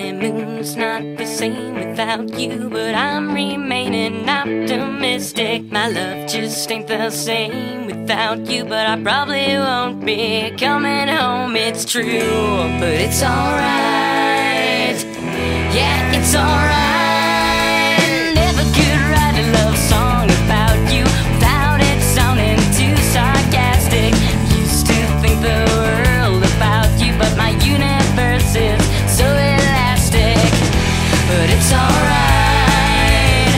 honeymoon's not the same without you, but I'm remaining optimistic. My love just ain't the same without you, but I probably won't be coming home. It's true, but it's alright. Yeah, it's alright. Never could write a love song about you without it sounding too sarcastic. Used to think the world about you, but my universe is so elastic. But it's alright.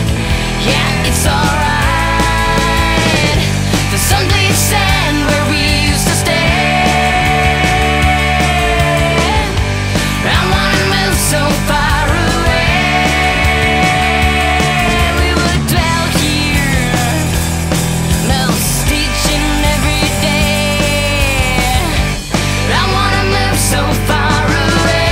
Yeah, it's alright. There's someplace sand where we used to stay. I wanna move so far away. We would dwell here, most each and every day. I wanna move so far away.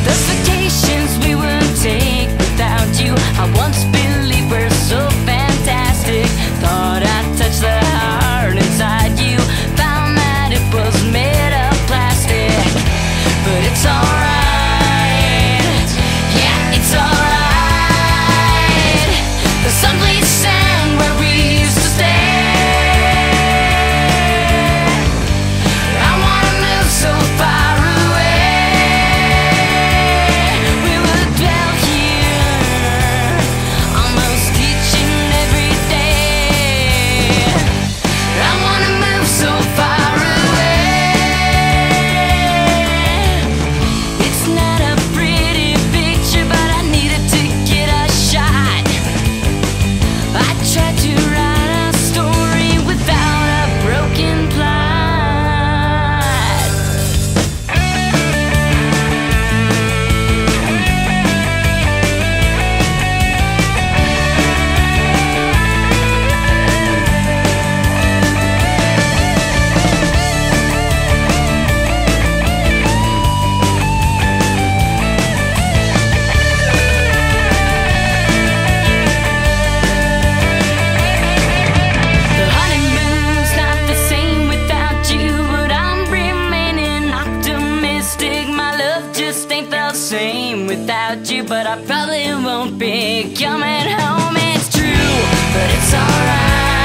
Those vacations we would take without you, I once believed were so fantastic. Thought I'd touch the heart inside you, found that it was made of plastic. But it's alright. Yeah, it's alright. There's someplace sand where we used to stay. I wanna move so far away. We would dwell here almost each and every day. I wanna move so far away. It's not a pretty picture, but I needed to get a shot. I tried to write a story without a broken plot. The honeymoon's not the same without you, but I'm remaining optimistic. My love just ain't the same without you, but I probably won't be coming home. It's true, but it's alright.